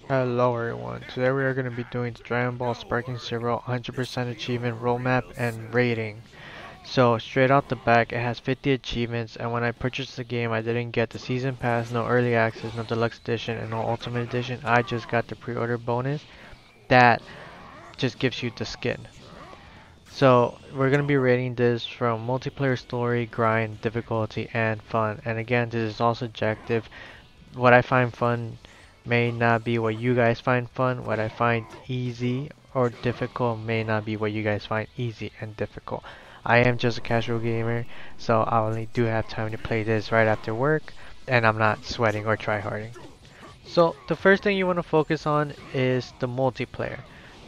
Hello everyone, today we are going to be doing the Dragon Ball Sparking Zero 100% achievement roadmap and rating. So straight out the back it has 50 achievements, and when I purchased the game I didn't get the season pass, no early access, no deluxe edition, and no ultimate edition. I just got the pre-order bonus that just gives you the skin. So we're going to be rating this from multiplayer, story, grind, difficulty, and fun. And again, this is all subjective. What I find fun may not be what you guys find fun. What I find easy or difficult may not be what you guys find easy and difficult. I am just a casual gamer, so I only do have time to play this right after work, and I'm not sweating or tryharding. So the first thing you want to focus on is the multiplayer.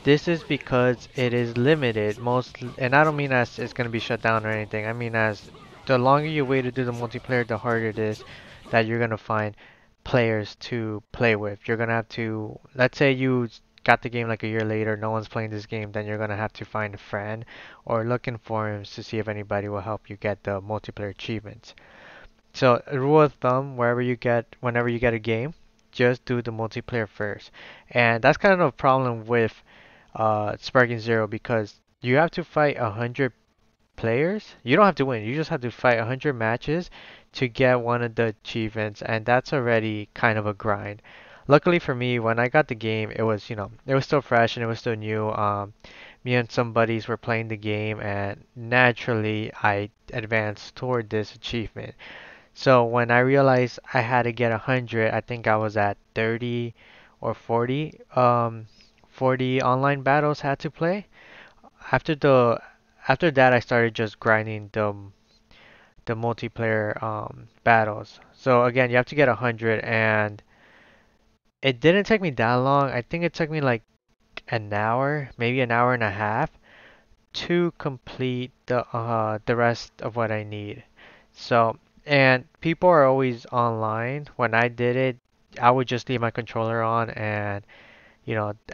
This is because it is limited and I don't mean as it's going to be shut down or anything. I mean as the longer you wait to do the multiplayer, the harder it is that you're going to find players to play with. You're going to have to, let's say you got the game like a year later, no one's playing this game, then you're going to have to find a friend or look in forums to see if anybody will help you get the multiplayer achievements. So, a rule of thumb, whenever you get a game, just do the multiplayer first. And that's kind of a problem with Sparking Zero, because you have to fight 100 players. You don't have to win, you just have to fight 100 matches to get one of the achievements, and that's already kind of a grind. Luckily for me, when I got the game, it was still fresh and it was still new. Me and some buddies were playing the game, and naturally I advanced toward this achievement. So when I realized I had to get 100, I think I was at 30 or 40, 40 online battles had to play. After the after that, I started just grinding the multiplayer battles. So again, you have to get 100, and it didn't take me that long. I think it took me like an hour, maybe an hour and a half to complete the rest of what I need. So, and people are always online. When I did it, I would just leave my controller on, and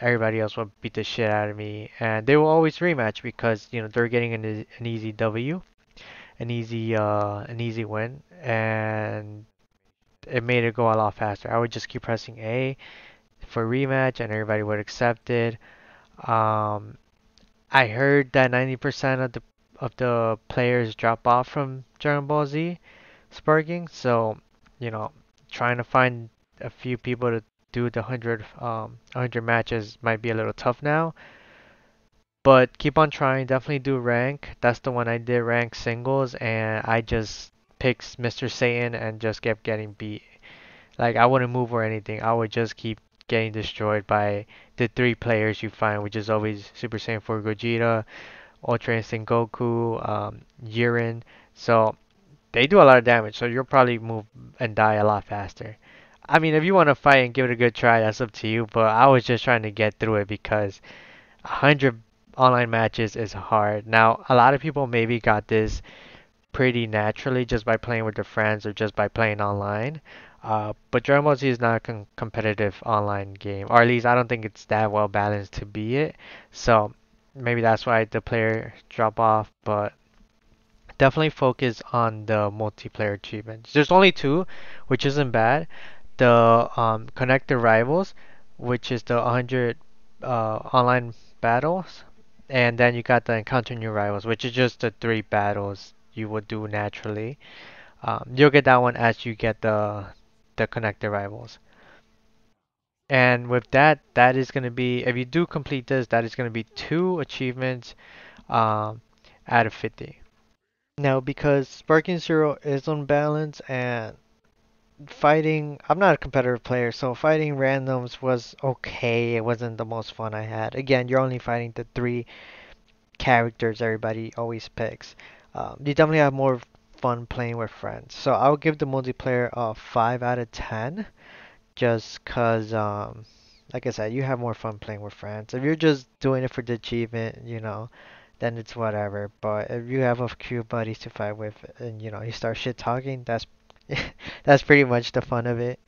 everybody else would beat the shit out of me, and they will always rematch because they're getting an easy W, an easy win, and it made it go a lot faster. I would just keep pressing A for rematch, and everybody would accept it. Um, I heard that 90% of the players drop off from Dragon Ball Z Sparking, so you know, trying to find a few people to do the 100 matches might be a little tough now. But keep on trying. Definitely do rank. That's the one I did, rank singles, and I just picked Mr. Satan and just kept getting beat. Like I wouldn't move or anything. I would just keep getting destroyed by the three players you find, which is always Super Saiyan 4 Gogeta, Ultra Instinct Goku, Jiren. So they do a lot of damage, so you'll probably move and die a lot faster. I mean, if you want to fight and give it a good try, that's up to you, but I was just trying to get through it because 100 online matches is hard. Now, a lot of people maybe got this pretty naturally just by playing with their friends or just by playing online. But Dragon Ball Z is not a competitive online game, or at least I don't think it's that well balanced to be it. So maybe that's why the player drop off, but definitely focus on the multiplayer achievements. There's only two, which isn't bad. The Connect the Rivals, which is the 100 online battles, and then you got the Encounter New Rivals, which is just the three battles you would do naturally. You'll get that one as you get the Connect the Rivals. And with that, that is going to be, if you do complete this, that is going to be two achievements um, out of 50. Now, because Sparking Zero is on balance and fighting, I'm not a competitive player, so fighting randoms was okay. It wasn't the most fun I had. Again, you're only fighting the three characters everybody always picks. You definitely have more fun playing with friends. So I'll give the multiplayer a 5 out of 10 just because, like I said, you have more fun playing with friends. If you're just doing it for the achievement, then it's whatever. But if you have a few buddies to fight with and you start shit talking, that's that's pretty much the fun of it.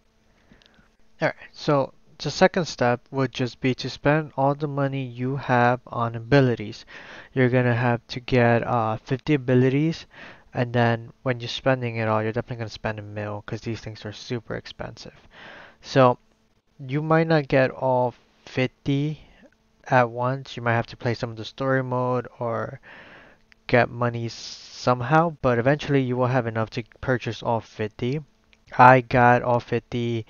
Alright, so the second step would just be to spend all the money you have on abilities. You're gonna have to get 50 abilities, and then when you're spending it all, you're definitely gonna spend a mil because these things are super expensive. So you might not get all 50 at once. You might have to play some of the story mode or get money somehow, but eventually you will have enough to purchase all 50. I got all 50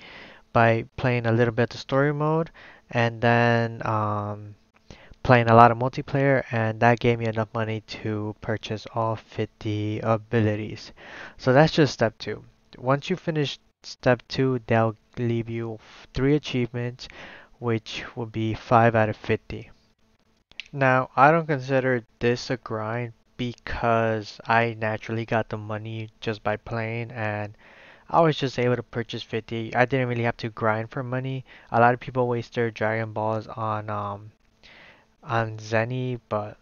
by playing a little bit of the story mode and then playing a lot of multiplayer, and that gave me enough money to purchase all 50 abilities. So that's just step two. Once you finish step two, they'll leave you three achievements, which will be 5 out of 50. Now, I don't consider this a grind because I naturally got the money just by playing, and I was just able to purchase 50. I didn't really have to grind for money. A lot of people waste their Dragon Balls on Zenny, but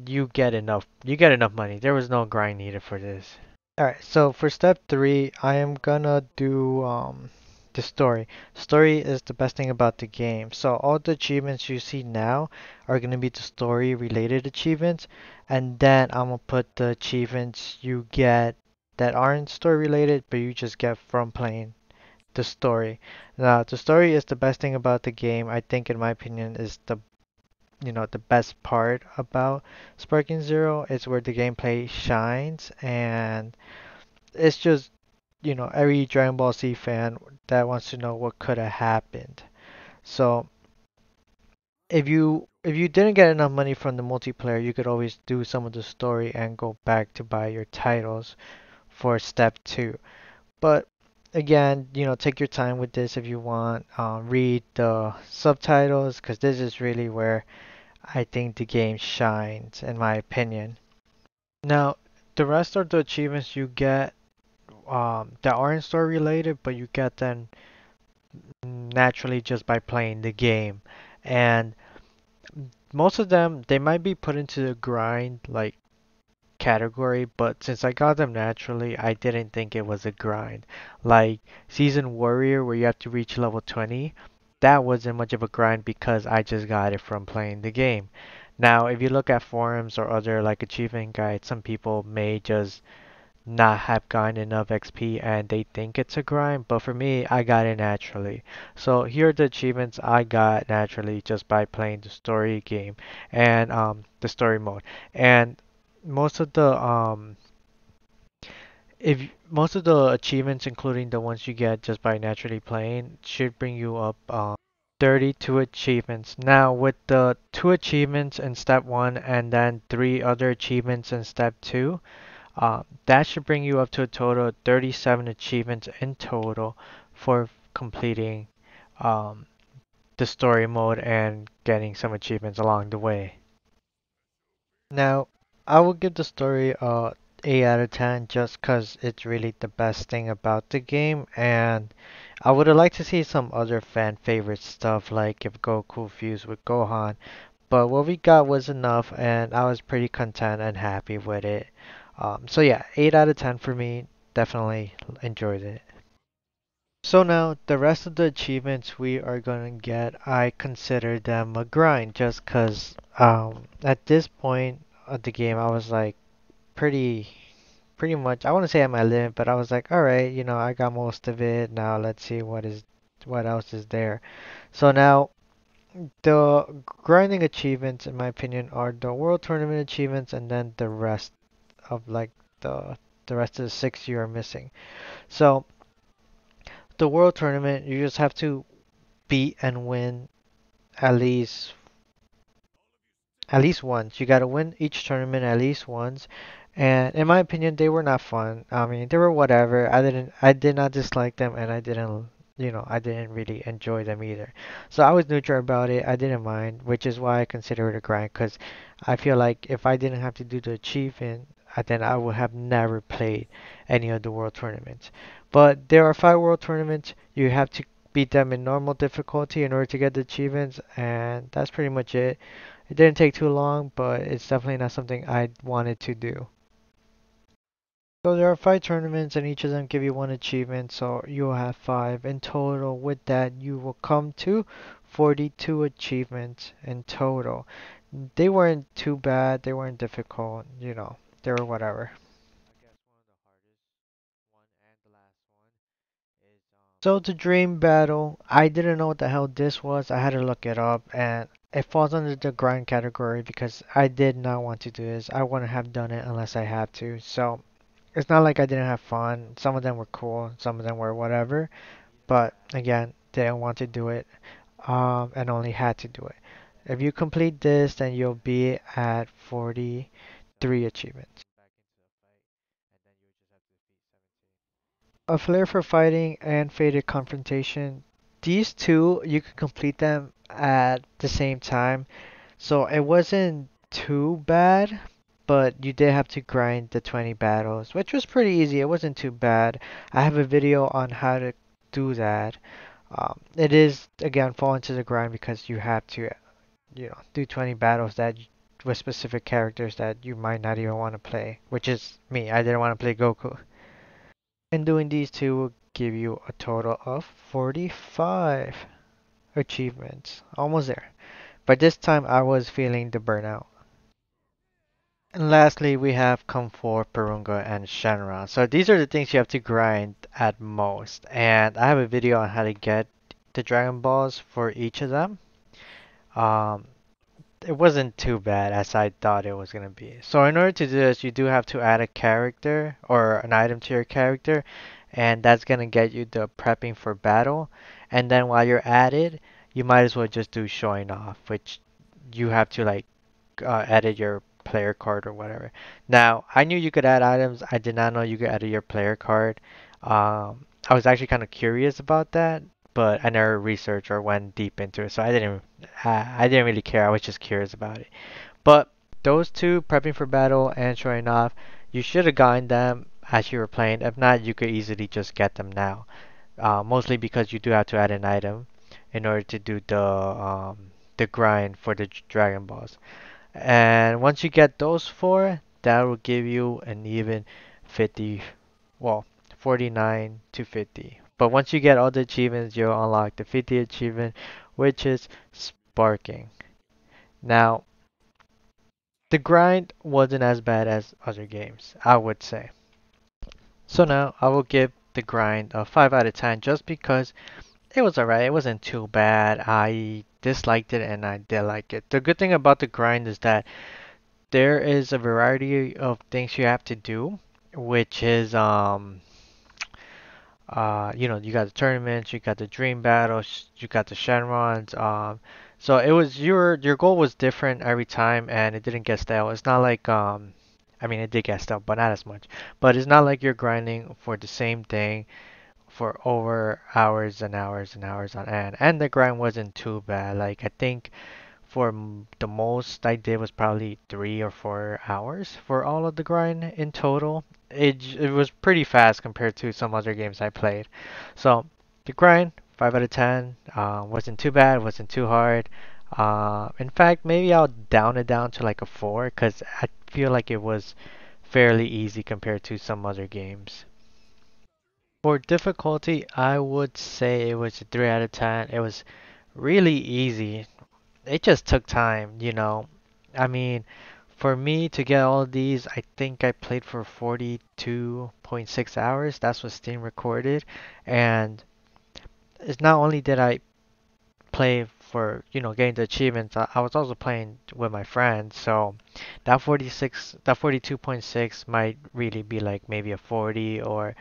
you get enough money. There was no grind needed for this. Alright, so for step three, I am gonna do the story. Story is the best thing about the game. So all the achievements you see now are gonna be the story related achievements, and then I'm gonna put the achievements you get that aren't story related, but you just get from playing the story. Now, the story is the best thing about the game. I think, in my opinion, is the best part about Sparking Zero. It's where the gameplay shines, and it's just, every Dragon Ball Z fan that wants to know what could have happened. So if you didn't get enough money from the multiplayer, you could always do some of the story and go back to buy your titles for step two. But again, take your time with this if you want. Read the subtitles because this is really where I think the game shines, in my opinion. Now, the rest of the achievements you get that aren't story related, but you get them naturally just by playing the game. And most of them, they might be put into the grind like category, but since I got them naturally, I didn't think it was a grind. Like Season Warrior, where you have to reach level 20, that wasn't much of a grind because I just got it from playing the game. Now, if you look at forums or other like achievement guides, some people may just not have gotten enough XP and they think it's a grind, but for me, I got it naturally. So here are the achievements I got naturally just by playing the story game and the story mode. And most of the most of the achievements, including the ones you get just by naturally playing, should bring you up 32 achievements. Now, with the two achievements in step one and then three other achievements in step two, that should bring you up to a total of 37 achievements in total for completing um, the story mode and getting some achievements along the way. Now, I will give the story a 8 out of 10 just because it's really the best thing about the game, and I would have liked to see some other fan favorite stuff like if Goku fused with Gohan, but what we got was enough, and I was pretty content and happy with it. So yeah, 8 out of 10 for me. Definitely enjoyed it. So now the rest of the achievements we are gonna get, I consider them a grind just 'cause at this point of the game I was like pretty much, I want to say at my limit, but I was like, all right, I got most of it. Now let's see what else is there. So now the grinding achievements, in my opinion, are the World Tournament achievements, and then the rest of like the rest of the six you are missing. So the World Tournament, you just have to beat and win at least at least once. You got to win each tournament at least once. And in my opinion, they were not fun. I mean, they were whatever. I did not dislike them, and I didn't really enjoy them either. So I was neutral about it. I didn't mind, which is why I consider it a grind, because I feel like if I didn't have to do the achievement, then I would have never played any of the world tournaments. But there are 5 world tournaments. You have to beat them in normal difficulty in order to get the achievements, and that's pretty much it. It didn't take too long, but it's definitely not something I wanted to do. So there are 5 tournaments and each of them give you one achievement, so you'll have 5 in total. With that, you will come to 42 achievements in total. They weren't too bad, they weren't difficult, they were whatever. So the dream battle, I didn't know what the hell this was. I had to look it up, and it falls under the grind category because I did not want to do this. I wouldn't have done it unless I had to. So it's not like I didn't have fun. Some of them were cool, some of them were whatever. But again, didn't want to do it, and only had to do it. If you complete this, then you'll be at 43 achievements. A flair for fighting and faded confrontation. These two, you could complete them at the same time. So it wasn't too bad, but you did have to grind the 20 battles, which was pretty easy. It wasn't too bad. I have a video on how to do that. It is, again, fall into the grind because you have to, do 20 battles with specific characters that you might not even want to play, which is me. I didn't want to play Goku. And doing these two will give you a total of 45 achievements. Almost there. But this time I was feeling the burnout. And lastly, we have Comfort, Perunga, and Shenron. So these are the things you have to grind at most. And I have a video on how to get the Dragon Balls for each of them. Um, it wasn't too bad as I thought it was gonna be. So in order to do this, you do have to add a character or an item to your character, and that's gonna get you the prepping for battle. And then while you're at it, you might as well just do showing off, which you have to like edit your player card or whatever. Now, I knew you could add items. I did not know you could edit your player card. I was actually kind of curious about that, but I never researched or went deep into it, so I didn't really care. I was just curious about it. But those two, prepping for battle and showing off, you should have gotten them as you were playing. If not, you could easily just get them now. Mostly because you do have to add an item in order to do the grind for the Dragon Balls. And once you get those four, that will give you an even 50, well, 49 to 50. But once you get all the achievements, you'll unlock the 50 achievement, which is Sparking. Now, the grind wasn't as bad as other games, I would say. So now I will give the grind a 5 out of 10 just because it was alright. It wasn't too bad. I disliked it and I did like it. The good thing about the grind is that there is a variety of things you have to do, which is you got the tournaments, you got the dream battles, you got the Shenrons. So it was your goal was different every time, and it didn't get stale. It's not like I mean it did get stale, but not as much. But it's not like you're grinding for the same thing for over hours and hours and hours on end. And the grind wasn't too bad. Like I think for the most I did was probably 3 or 4 hours for all of the grind in total. It was pretty fast compared to some other games I played. So the grind, 5 out of 10. Wasn't too bad, wasn't too hard. In fact, maybe I'll down it down to like a 4 because I feel like it was fairly easy compared to some other games. For difficulty, I would say it was a 3 out of 10. It was really easy. It just took time. I mean, for me to get all of these, I think I played for 42.6 hours. That's what Steam recorded. And it's not only did I play for, getting the achievements, I was also playing with my friends. So that 42.6 might really be like maybe a 40 or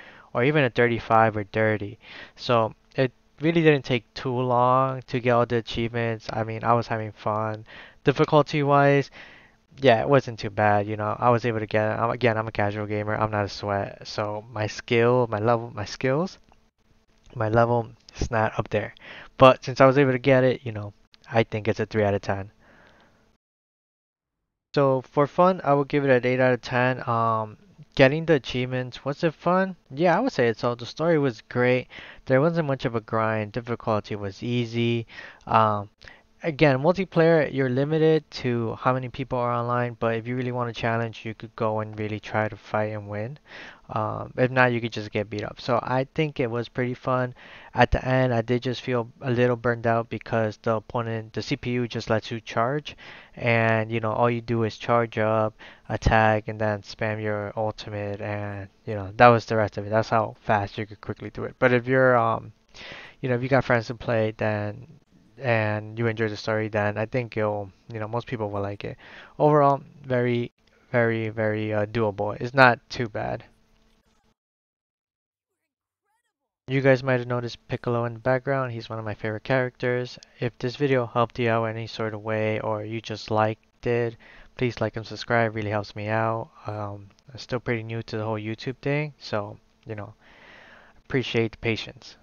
even a 35 or 30. So it really didn't take too long to get all the achievements. I mean, I was having fun. Difficulty wise, yeah, it wasn't too bad. I was able to get it. Again, I'm a casual gamer. I'm not a sweat. So my level is not up there. But since I was able to get it, I think it's a 3 out of 10. So for fun, I would give it an 8 out of 10. Getting the achievements, was it fun? Yeah, I would say it. So the story was great. There wasn't much of a grind. Difficulty was easy. Um, Again, multiplayer, you're limited to how many people are online, but if you really want a challenge, you could go and really try to fight and win. If not, you could just get beat up. So I think it was pretty fun. At the end, I did just feel a little burned out because the CPU just lets you charge, and all you do is charge up, attack, and then spam your ultimate, and that was the rest of it. That's how fast you could quickly do it. But if you're if you got friends to play, then and you enjoy the story, then I think most people will like it. Overall, very, very, very doable. It's not too bad. You guys might have noticed Piccolo in the background. He's one of my favorite characters. If this video helped you out in any sort of way or you just liked it, please like and subscribe. Really helps me out. I'm still pretty new to the whole YouTube thing, so appreciate the patience.